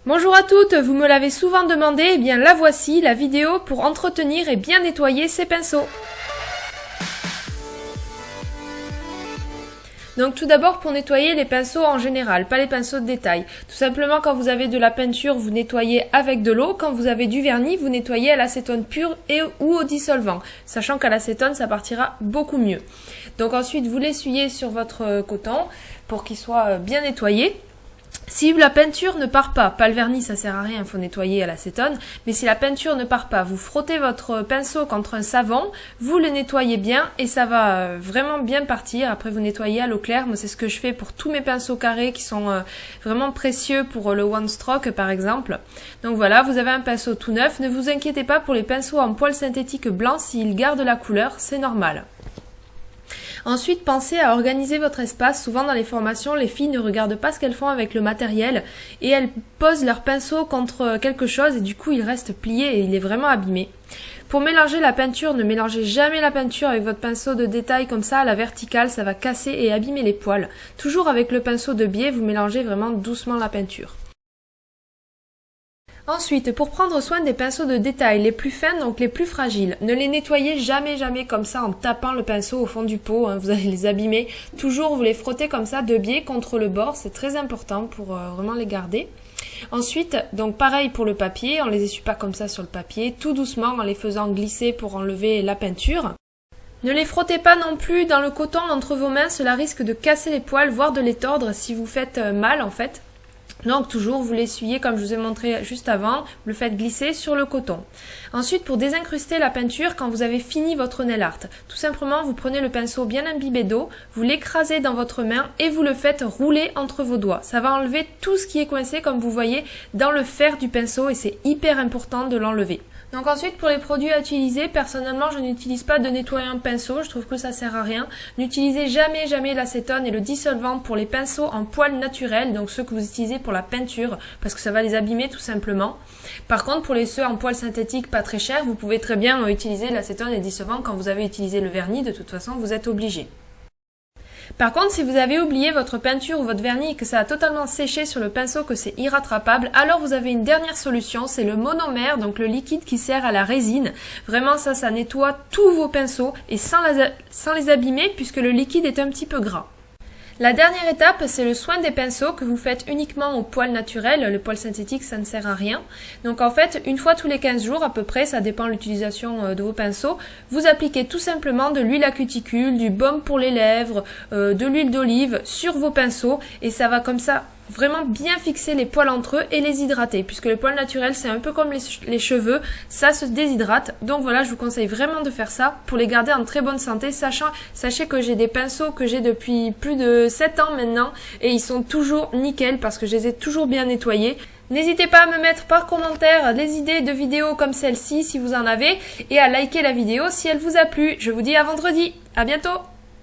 Bonjour à toutes, vous me l'avez souvent demandé, et bien la voici, la vidéo pour entretenir et bien nettoyer ces pinceaux. Donc tout d'abord pour nettoyer les pinceaux en général, pas les pinceaux de détail. Tout simplement quand vous avez de la peinture, vous nettoyez avec de l'eau. Quand vous avez du vernis, vous nettoyez à l'acétone pur ou au dissolvant. Sachant qu'à l'acétone, ça partira beaucoup mieux. Donc ensuite, vous l'essuyez sur votre coton pour qu'il soit bien nettoyé. Si la peinture ne part pas le vernis ça sert à rien, il faut nettoyer à l'acétone, mais si la peinture ne part pas, vous frottez votre pinceau contre un savon, vous le nettoyez bien et ça va vraiment bien partir. Après vous nettoyez à l'eau claire, moi c'est ce que je fais pour tous mes pinceaux carrés qui sont vraiment précieux pour le one stroke par exemple. Donc voilà, vous avez un pinceau tout neuf, ne vous inquiétez pas pour les pinceaux en poils synthétiques blancs, s'ils gardent la couleur, c'est normal. Ensuite, pensez à organiser votre espace. Souvent dans les formations, les filles ne regardent pas ce qu'elles font avec le matériel et elles posent leur pinceau contre quelque chose et du coup il reste plié et il est vraiment abîmé. Pour mélanger la peinture, ne mélangez jamais la peinture avec votre pinceau de détail comme ça à la verticale, ça va casser et abîmer les poils. Toujours avec le pinceau de biais, vous mélangez vraiment doucement la peinture. Ensuite, pour prendre soin des pinceaux de détail les plus fins, donc les plus fragiles, ne les nettoyez jamais comme ça en tapant le pinceau au fond du pot, vous allez les abîmer. Toujours vous les frottez comme ça de biais contre le bord, c'est très important pour vraiment les garder. Ensuite, donc pareil pour le papier, on les essuie pas comme ça sur le papier, tout doucement en les faisant glisser pour enlever la peinture. Ne les frottez pas non plus dans le coton entre vos mains, cela risque de casser les poils, voire de les tordre si vous faites mal en fait. Donc toujours vous l'essuyez comme je vous ai montré juste avant, vous le faites glisser sur le coton. Ensuite pour désincruster la peinture quand vous avez fini votre nail art, tout simplement vous prenez le pinceau bien imbibé d'eau, vous l'écrasez dans votre main et vous le faites rouler entre vos doigts. Ça va enlever tout ce qui est coincé comme vous voyez dans le fer du pinceau et c'est hyper important de l'enlever. Donc ensuite pour les produits à utiliser, personnellement je n'utilise pas de nettoyant pinceau, je trouve que ça sert à rien. N'utilisez jamais l'acétone et le dissolvant pour les pinceaux en poils naturels, donc ceux que vous utilisez pour la peinture, parce que ça va les abîmer tout simplement. Par contre pour ceux en poils synthétiques pas très chers, vous pouvez très bien utiliser l'acétone et le dissolvant quand vous avez utilisé le vernis, de toute façon vous êtes obligé. Par contre, si vous avez oublié votre peinture ou votre vernis et que ça a totalement séché sur le pinceau, que c'est irrattrapable, alors vous avez une dernière solution, c'est le monomère, donc le liquide qui sert à la résine. Vraiment ça nettoie tous vos pinceaux et sans les abîmer puisque le liquide est un petit peu gras. La dernière étape, c'est le soin des pinceaux que vous faites uniquement au poil naturel. Le poil synthétique, ça ne sert à rien. Donc en fait, une fois tous les 15 jours à peu près, ça dépend de l'utilisation de vos pinceaux, vous appliquez tout simplement de l'huile à cuticule, du baume pour les lèvres, de l'huile d'olive sur vos pinceaux et ça va comme ça vraiment bien fixer les poils entre eux et les hydrater puisque le poil naturel c'est un peu comme les cheveux, ça se déshydrate. Donc voilà, je vous conseille vraiment de faire ça pour les garder en très bonne santé, sachez que j'ai des pinceaux que j'ai depuis plus de 7 ans maintenant et ils sont toujours nickel parce que je les ai toujours bien nettoyés. N'hésitez pas à me mettre par commentaire des idées de vidéos comme celle-ci si vous en avez et à liker la vidéo si elle vous a plu. Je vous dis à vendredi, à bientôt.